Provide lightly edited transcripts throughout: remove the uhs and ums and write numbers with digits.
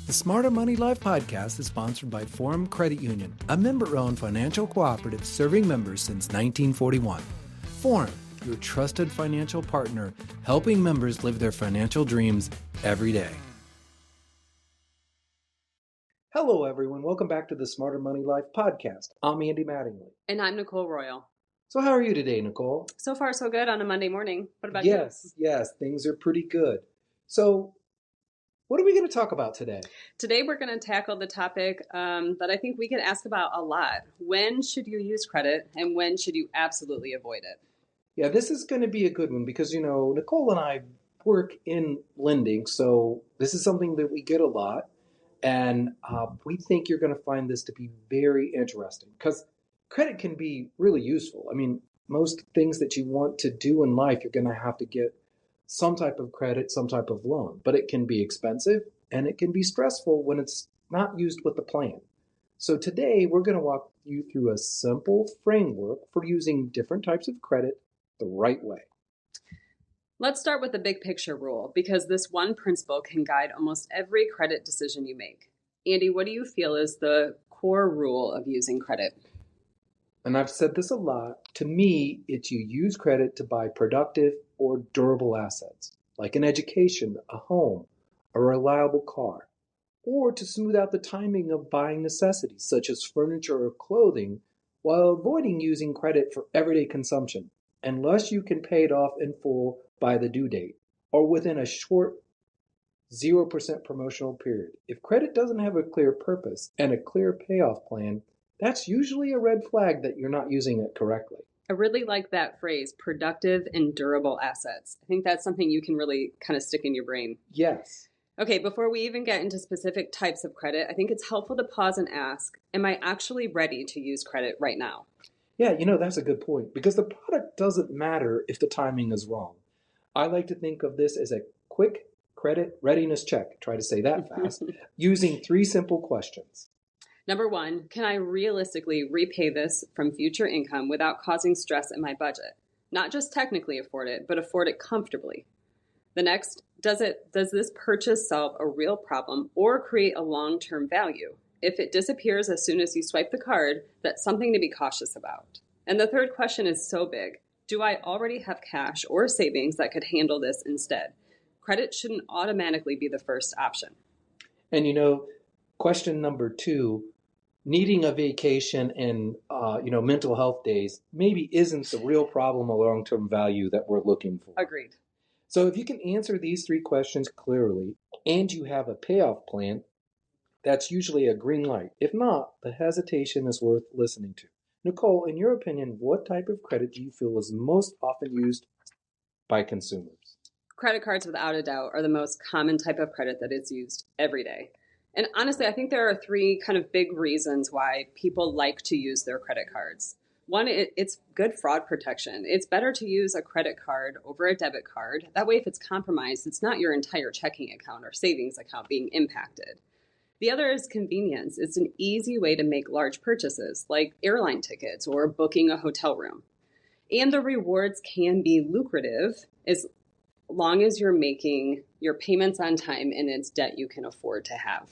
The Smarter Money Life podcast is sponsored by Forum Credit Union, a member-owned financial cooperative serving members since 1941. Forum, your trusted financial partner, helping members live their financial dreams every day. Hello, everyone. Welcome back to the Smarter Money Life podcast. I'm Andy Mattingly. And I'm Nicole Royal. So how are you today, Nicole? So far, so good on a Monday morning. What about you? Yes, things are pretty good. So what are we going to talk about today? Today, we're going to tackle the topic that I think we get asked about a lot. When should you use credit and when should you absolutely avoid it? Yeah, this is going to be a good one because, Nicole and I work in lending, so this is something that we get a lot. And we think you're going to find this to be very interesting because credit can be really useful. I mean, most things that you want to do in life, you're going to have to get some type of credit, some type of loan, but it can be expensive and it can be stressful when it's not used with a plan. So today we're going to walk you through a simple framework for using different types of credit the right way. Let's start with the big picture rule because this one principle can guide almost every credit decision you make. Andy, what do you feel is the core rule of using credit? And I've said this a lot. To me, it's you use credit to buy productive or durable assets, like an education, a home, a reliable car, or to smooth out the timing of buying necessities such as furniture or clothing, while avoiding using credit for everyday consumption, unless you can pay it off in full by the due date or within a short 0% promotional period. If credit doesn't have a clear purpose and a clear payoff plan, that's usually a red flag that you're not using it correctly. I really like that phrase, productive and durable assets. I think that's something you can really kind of stick in your brain. Yes. Okay, before we even get into specific types of credit, I think it's helpful to pause and ask, am I actually ready to use credit right now? Yeah, that's a good point because the product doesn't matter if the timing is wrong. I like to think of this as a quick credit readiness check. Try to say that fast, using 3 simple questions. Number 1, can I realistically repay this from future income without causing stress in my budget? Not just technically afford it, but afford it comfortably. The next, does this purchase solve a real problem or create a long-term value? If it disappears as soon as you swipe the card, that's something to be cautious about. And the third question is so big. Do I already have cash or savings that could handle this instead? Credit shouldn't automatically be the first option. And question number 2, needing a vacation and mental health days maybe isn't the real problem or long-term value that we're looking for. Agreed. So if you can answer these 3 questions clearly and you have a payoff plan, that's usually a green light. If not, the hesitation is worth listening to. Nicole, in your opinion, what type of credit do you feel is most often used by consumers? Credit cards, without a doubt, are the most common type of credit that is used every day. And honestly, I think there are 3 kind of big reasons why people like to use their credit cards. One, it's good fraud protection. It's better to use a credit card over a debit card. That way, if it's compromised, it's not your entire checking account or savings account being impacted. The other is convenience. It's an easy way to make large purchases, like airline tickets or booking a hotel room. And the rewards can be lucrative as long as you're making your payments on time and it's debt you can afford to have.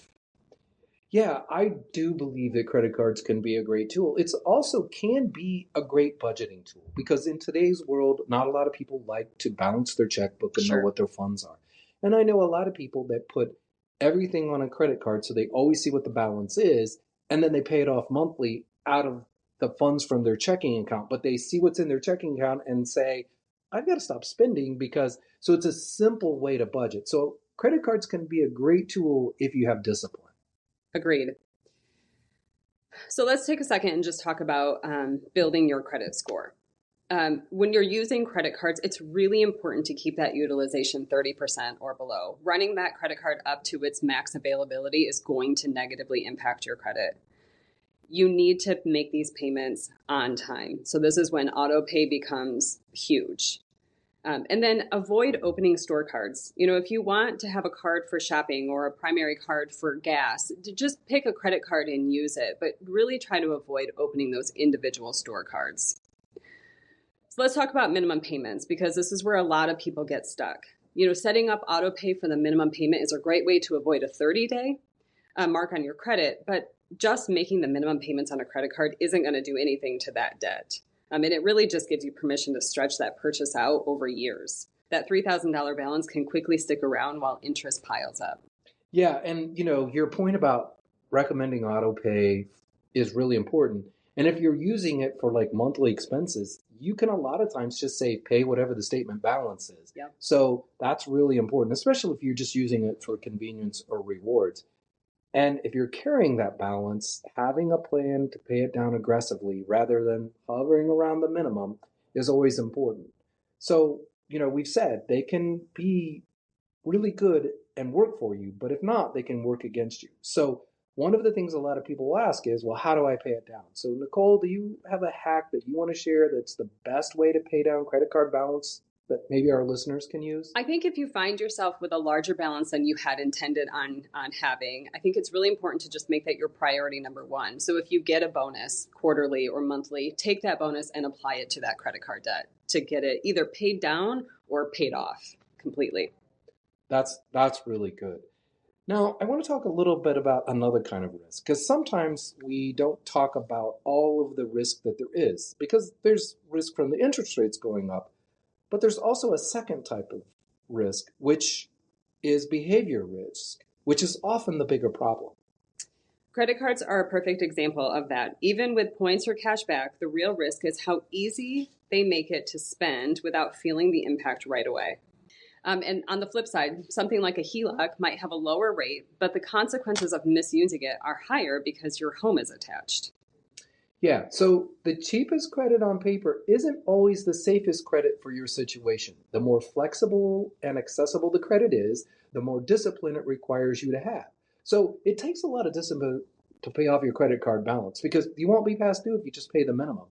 Yeah, I do believe that credit cards can be a great tool. It also can be a great budgeting tool because in today's world, not a lot of people like to balance their checkbook and know what their funds are. And I know a lot of people that put everything on a credit card so they always see what the balance is, and then they pay it off monthly out of the funds from their checking account. But they see what's in their checking account and say, I've got to stop spending so it's a simple way to budget. So credit cards can be a great tool if you have discipline. Agreed. So let's take a second and just talk about building your credit score. When you're using credit cards, it's really important to keep that utilization 30% or below. Running that credit card up to its max availability is going to negatively impact your credit. You need to make these payments on time. So this is when auto pay becomes huge. And then avoid opening store cards. If you want to have a card for shopping or a primary card for gas, just pick a credit card and use it, but really try to avoid opening those individual store cards. So let's talk about minimum payments because this is where a lot of people get stuck. Setting up auto pay for the minimum payment is a great way to avoid a 30-day. mark on your credit, but just making the minimum payments on a credit card isn't going to do anything to that debt. And it really just gives you permission to stretch that purchase out over years. That $3,000 balance can quickly stick around while interest piles up. Yeah, and your point about recommending auto pay is really important. And if you're using it for like monthly expenses, you can a lot of times just say pay whatever the statement balance is. Yep. So that's really important, especially if you're just using it for convenience or rewards. And if you're carrying that balance, having a plan to pay it down aggressively rather than hovering around the minimum is always important. So, we've said they can be really good and work for you, but if not, they can work against you. So one of the things a lot of people will ask is, well, how do I pay it down? So Nicole, do you have a hack that you want to share that's the best way to pay down credit card balance that maybe our listeners can use? I think if you find yourself with a larger balance than you had intended on having, I think it's really important to just make that your priority number one. So if you get a bonus quarterly or monthly, take that bonus and apply it to that credit card debt to get it either paid down or paid off completely. That's really good. Now, I want to talk a little bit about another kind of risk, because sometimes we don't talk about all of the risk that there is, because there's risk from the interest rates going up, but there's also a second type of risk, which is behavior risk, which is often the bigger problem. Credit cards are a perfect example of that. Even with points or cash back, the real risk is how easy they make it to spend without feeling the impact right away. And on the flip side, something like a HELOC might have a lower rate, but the consequences of misusing it are higher because your home is attached. Yeah, so the cheapest credit on paper isn't always the safest credit for your situation. The more flexible and accessible the credit is, the more discipline it requires you to have. So it takes a lot of discipline to pay off your credit card balance because you won't be past due if you just pay the minimum.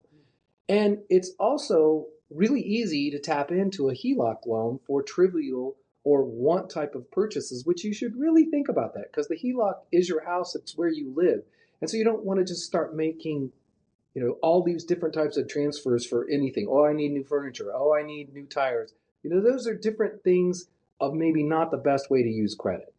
And it's also really easy to tap into a HELOC loan for trivial or want type of purchases, which you should really think about that because the HELOC is your house, it's where you live. And so you don't want to just start making all these different types of transfers for anything. Oh, I need new furniture. Oh, I need new tires. Those are different things of maybe not the best way to use credit.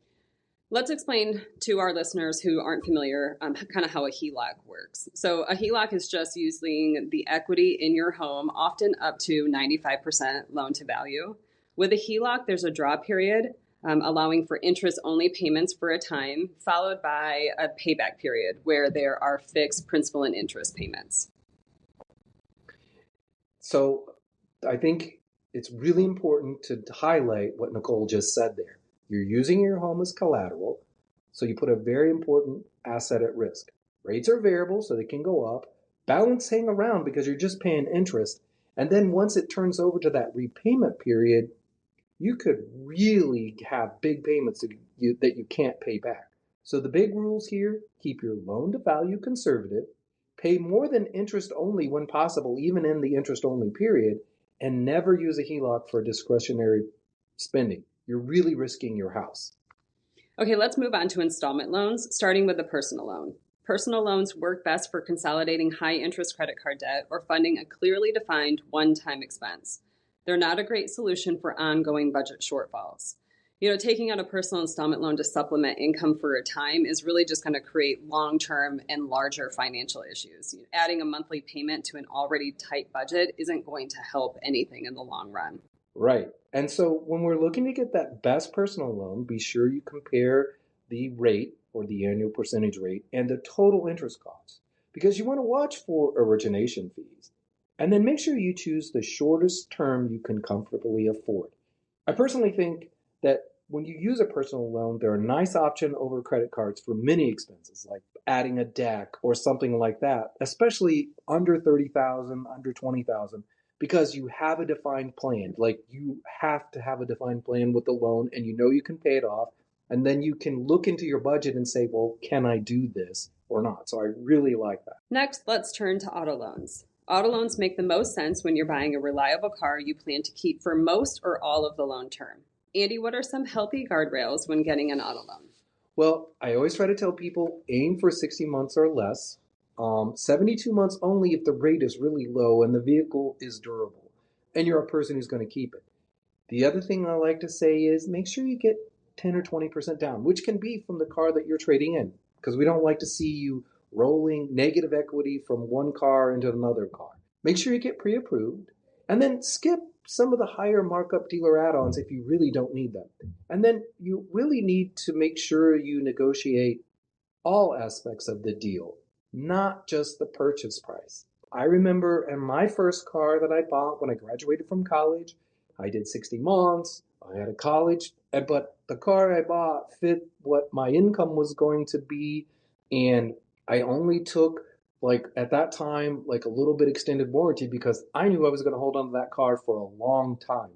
Let's explain to our listeners who aren't familiar kind of how a HELOC works. So a HELOC is just using the equity in your home, often up to 95% loan to value. With a HELOC, there's a draw period allowing for interest-only payments for a time, followed by a payback period where there are fixed principal and interest payments. So I think it's really important to highlight what Nicole just said there. You're using your home as collateral, so you put a very important asset at risk. Rates are variable, so they can go up. Balance hang around because you're just paying interest. And then once it turns over to that repayment period, you could really have big payments that you can't pay back. So the big rules here, keep your loan to value conservative, pay more than interest only when possible, even in the interest only period, and never use a HELOC for discretionary spending. You're really risking your house. Okay, let's move on to installment loans, starting with the personal loan. Personal loans work best for consolidating high interest credit card debt or funding a clearly defined one-time expense. They're not a great solution for ongoing budget shortfalls. Taking out a personal installment loan to supplement income for a time is really just going to create long-term and larger financial issues. Adding a monthly payment to an already tight budget isn't going to help anything in the long run. Right. And so when we're looking to get that best personal loan, be sure you compare the rate or the annual percentage rate and the total interest cost because you want to watch for origination fees. And then make sure you choose the shortest term you can comfortably afford. I personally think that when you use a personal loan, they're a nice option over credit cards for many expenses, like adding a deck or something like that, especially under $30,000, under $20,000, because you have a defined plan. Like you have to have a defined plan with the loan and you can pay it off. And then you can look into your budget and say, well, can I do this or not? So I really like that. Next, let's turn to auto loans. Auto loans make the most sense when you're buying a reliable car you plan to keep for most or all of the loan term. Andy, what are some healthy guardrails when getting an auto loan? Well, I always try to tell people aim for 60 months or less. 72 months only if the rate is really low and the vehicle is durable and you're a person who's going to keep it. The other thing I like to say is make sure you get 10 or 20% down, which can be from the car that you're trading in. because we don't like to see you rolling negative equity from one car into another car. Make sure you get pre-approved, and then skip some of the higher markup dealer add-ons if you really don't need them. And then you really need to make sure you negotiate all aspects of the deal, not just the purchase price. I remember in my first car that I bought when I graduated from college, I did 60 months, I had a college, but the car I bought fit what my income was going to be, and I only took, like, at that time, like a little bit extended warranty because I knew I was going to hold on to that car for a long time.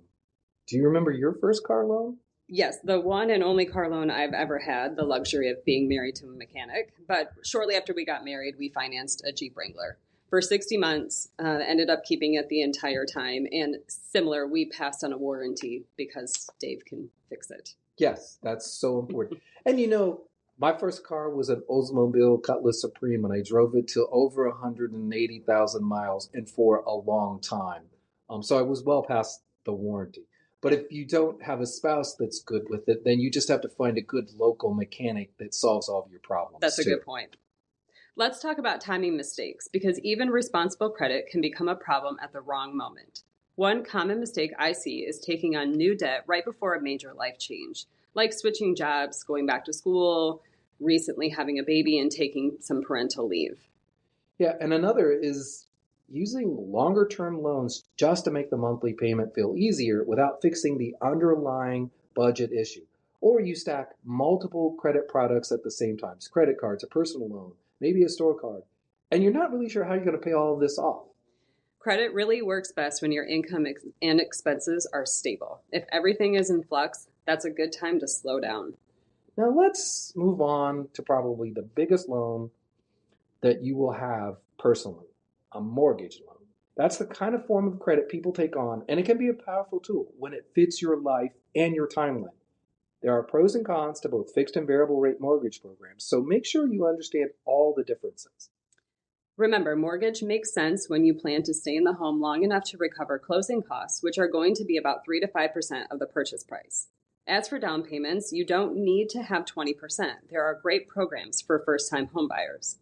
Do you remember your first car loan? Yes, the one and only car loan I've ever had, the luxury of being married to a mechanic. But shortly after we got married, we financed a Jeep Wrangler for 60 months, ended up keeping it the entire time. And similar, we passed on a warranty because Dave can fix it. Yes, that's so important. And my first car was an Oldsmobile Cutlass Supreme, and I drove it to over 180,000 miles and for a long time. So I was well past the warranty. But if you don't have a spouse that's good with it, then you just have to find a good local mechanic that solves all of your problems. That's a good point. Let's talk about timing mistakes, because even responsible credit can become a problem at the wrong moment. One common mistake I see is taking on new debt right before a major life change, like switching jobs, going back to school, recently having a baby, and taking some parental leave. Yeah, and another is using longer term loans just to make the monthly payment feel easier without fixing the underlying budget issue. Or you stack multiple credit products at the same time, credit cards, a personal loan, maybe a store card, and you're not really sure how you're going to pay all of this off. Credit really works best when your income and expenses are stable. If everything is in flux, that's a good time to slow down. Now let's move on to probably the biggest loan that you will have personally, a mortgage loan. That's the kind of form of credit people take on, and it can be a powerful tool when it fits your life and your timeline. There are pros and cons to both fixed and variable rate mortgage programs, so make sure you understand all the differences. Remember, mortgage makes sense when you plan to stay in the home long enough to recover closing costs, which are going to be about 3 to 5% of the purchase price. As for down payments, you don't need to have 20%. There are great programs for first-time homebuyers.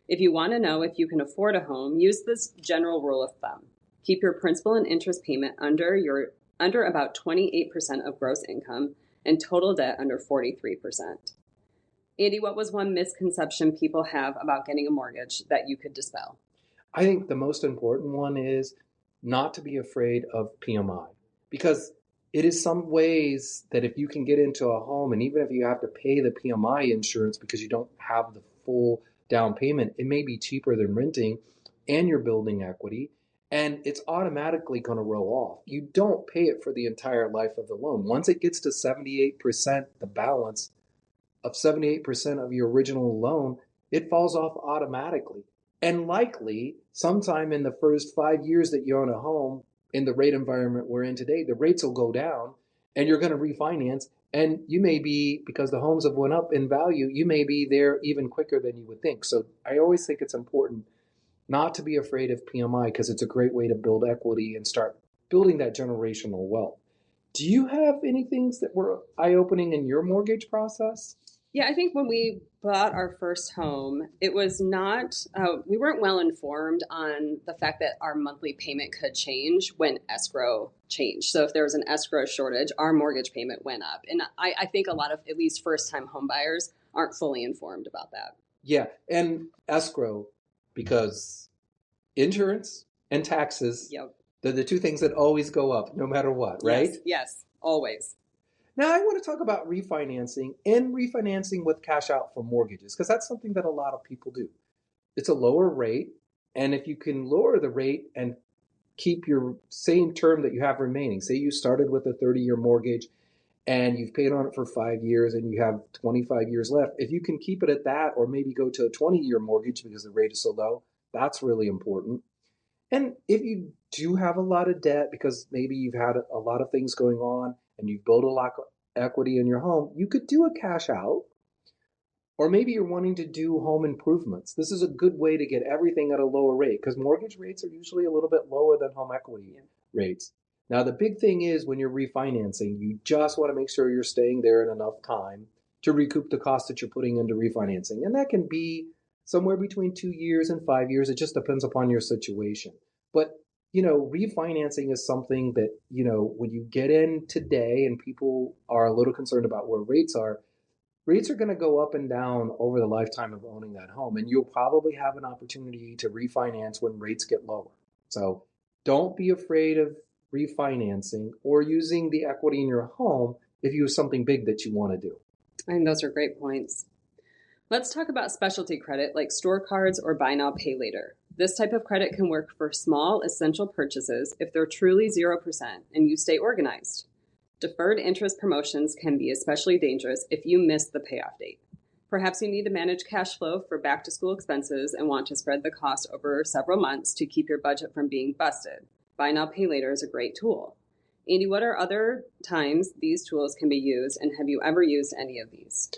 If you want to know if you can afford a home, use this general rule of thumb. Keep your principal and interest payment under about 28% of gross income and total debt under 43%. Andy, what was one misconception people have about getting a mortgage that you could dispel? I think the most important one is not to be afraid of PMI, because it is some ways that if you can get into a home, and even if you have to pay the PMI insurance because you don't have the full down payment, it may be cheaper than renting, and you're building equity, and it's automatically going to roll off. You don't pay it for the entire life of the loan. Once it gets to 78%, the balance of 78% of your original loan, it falls off automatically. And likely, sometime in the first 5 years that you own a home, in the rate environment we're in today, the rates will go down and you're going to refinance. And you may be, because the homes have went up in value, you may be there even quicker than you would think. So I always think it's important not to be afraid of PMI, because it's a great way to build equity and start building that generational wealth. Do you have any things that were eye-opening in your mortgage process? Yeah, I think when we bought our first home, it was not, we weren't well informed on the fact that our monthly payment could change when escrow changed. So if there was an escrow shortage, our mortgage payment went up. And I think a lot of, at least first-time home buyers, aren't fully informed about that. Yeah, and escrow, because insurance and taxes, Yep. They're the two things that always go up no matter what, right? Yes, always. Now, I want to talk about refinancing and refinancing with cash out for mortgages, because that's something that a lot of people do. It's a lower rate, and if you can lower the rate and keep your same term that you have remaining, say you started with a 30-year mortgage and you've paid on it for 5 years and you have 25 years left, if you can keep it at that, or maybe go to a 20-year mortgage because the rate is so low, that's really important. And if you do have a lot of debt because maybe you've had a lot of things going on and you've built a lot of equity in your home, you could do a cash out. Or maybe you're wanting to do home improvements. This is a good way to get everything at a lower rate, because mortgage rates are usually a little bit lower than home equity rates. Now, the big thing is when you're refinancing, you just want to make sure you're staying there in enough time to recoup the cost that you're putting into refinancing. And that can be somewhere between 2 years and 5 years. It just depends upon your situation. But, refinancing is something that, when you get in today and people are a little concerned about where rates are going to go up and down over the lifetime of owning that home. And you'll probably have an opportunity to refinance when rates get lower. So don't be afraid of refinancing or using the equity in your home if you have something big that you want to do. I think those are great points. Let's talk about specialty credit like store cards or buy now, pay later. This type of credit can work for small, essential purchases if they're truly 0% and you stay organized. Deferred interest promotions can be especially dangerous if you miss the payoff date. Perhaps you need to manage cash flow for back-to-school expenses and want to spread the cost over several months to keep your budget from being busted. Buy now, pay later is a great tool. Andy, what are other times these tools can be used, and have you ever used any of these?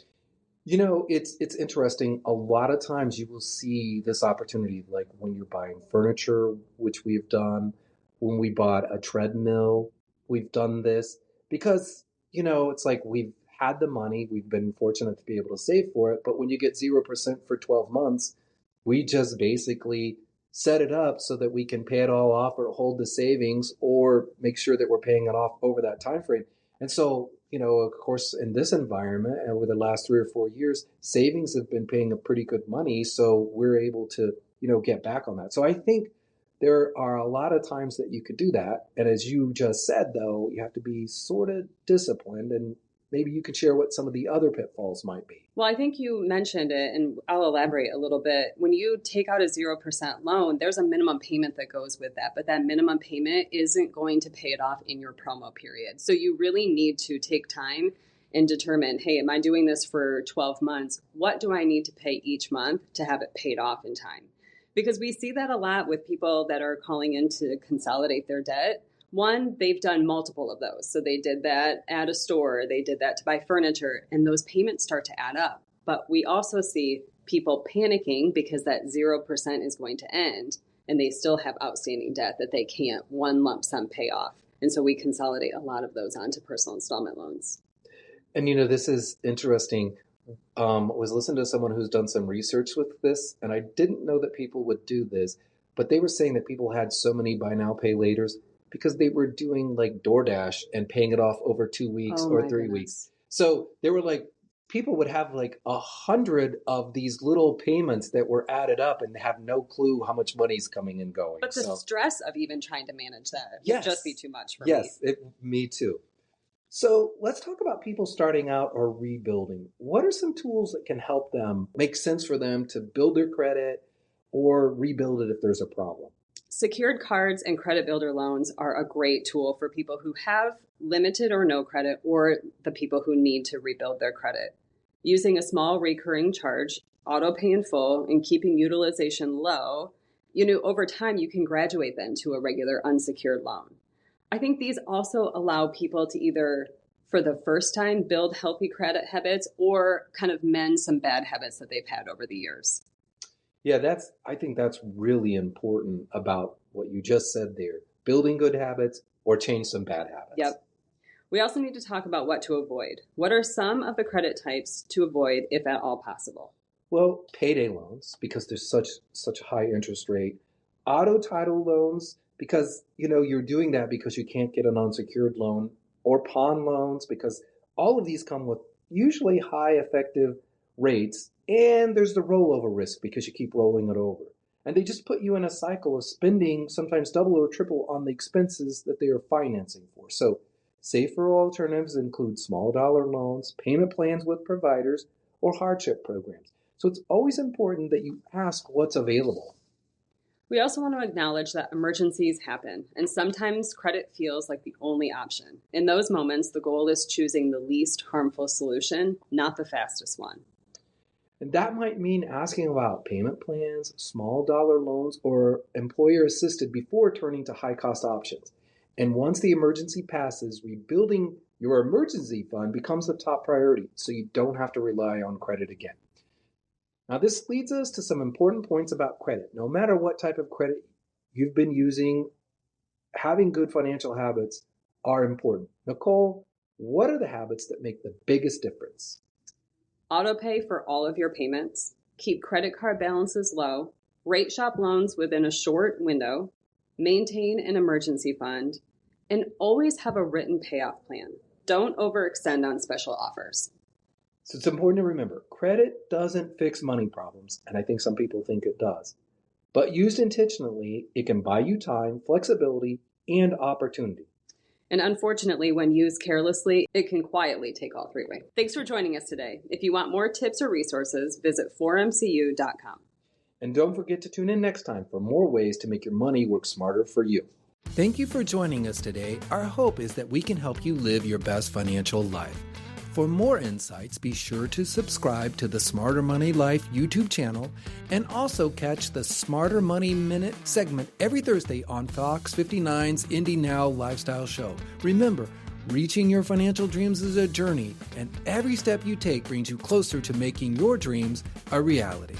It's interesting. A lot of times you will see this opportunity, like when you're buying furniture, which we've done, when we bought a treadmill, we've done this because, it's like we've had the money, we've been fortunate to be able to save for it. But when you get 0% for 12 months, we just basically set it up so that we can pay it all off or hold the savings or make sure that we're paying it off over that time frame. And so, of course, in this environment, over the last 3 or 4 years, savings have been paying a pretty good money. So we're able to, get back on that. So I think there are a lot of times that you could do that. And as you just said, though, you have to be sort of disciplined, and maybe you could share what some of the other pitfalls might be. Well, I think you mentioned it, and I'll elaborate a little bit. When you take out a 0% loan, there's a minimum payment that goes with that, but that minimum payment isn't going to pay it off in your promo period. So you really need to take time and determine, hey, am I doing this for 12 months? What do I need to pay each month to have it paid off in time? Because we see that a lot with people that are calling in to consolidate their debt. One, they've done multiple of those. So they did that at a store, they did that to buy furniture, and those payments start to add up. But we also see people panicking because that 0% is going to end, and they still have outstanding debt that they can't one lump sum pay off. And so we consolidate a lot of those onto personal installment loans. And this is interesting. I was listening to someone who's done some research with this, and I didn't know that people would do this, but they were saying that people had so many buy now, pay laters because they were doing like DoorDash and paying it off over 2 weeks or 3 weeks. So they were like, people would have like 100 of these little payments that were added up and have no clue how much money's coming and going. But the stress of even trying to manage that would just be too much for me. Yes, me too. So let's talk about people starting out or rebuilding. What are some tools that can help them make sense for them to build their credit or rebuild it if there's a problem? Secured cards and credit builder loans are a great tool for people who have limited or no credit, or the people who need to rebuild their credit. Using a small recurring charge, auto pay in full, and keeping utilization low, over time you can graduate then to a regular unsecured loan. I think these also allow people to either, for the first time, build healthy credit habits or kind of mend some bad habits that they've had over the years. Yeah, I think that's really important about what you just said there. Building good habits or change some bad habits. Yep. We also need to talk about what to avoid. What are some of the credit types to avoid, if at all possible? Well, payday loans, because there's such a high interest rate. Auto title loans, because you're doing that because you can't get an unsecured loan, or pawn loans, because all of these come with usually high effective rates, and there's the rollover risk because you keep rolling it over. And they just put you in a cycle of spending sometimes double or triple on the expenses that they are financing for. So safer alternatives include small dollar loans, payment plans with providers, or hardship programs. So it's always important that you ask what's available. We also want to acknowledge that emergencies happen, and sometimes credit feels like the only option. In those moments, the goal is choosing the least harmful solution, not the fastest one. And that might mean asking about payment plans, small dollar loans, or employer assisted before turning to high cost options. And once the emergency passes, rebuilding your emergency fund becomes the top priority, so you don't have to rely on credit again. Now, this leads us to some important points about credit. No matter what type of credit you've been using, having good financial habits are important. Nicole, what are the habits that make the biggest difference? auto pay for all of your payments, keep credit card balances low, rate shop loans within a short window, maintain an emergency fund, and always have a written payoff plan. Don't overextend on special offers. So it's important to remember, credit doesn't fix money problems, and I think some people think it does. But used intentionally, it can buy you time, flexibility, and opportunity. And unfortunately, when used carelessly, it can quietly take all three away. Thanks for joining us today. If you want more tips or resources, visit forumcu.com. And don't forget to tune in next time for more ways to make your money work smarter for you. Thank you for joining us today. Our hope is that we can help you live your best financial life. For more insights, be sure to subscribe to the Smarter Money Life YouTube channel and also catch the Smarter Money Minute segment every Thursday on Fox 59's Indie Now Lifestyle Show. Remember, reaching your financial dreams is a journey, and every step you take brings you closer to making your dreams a reality.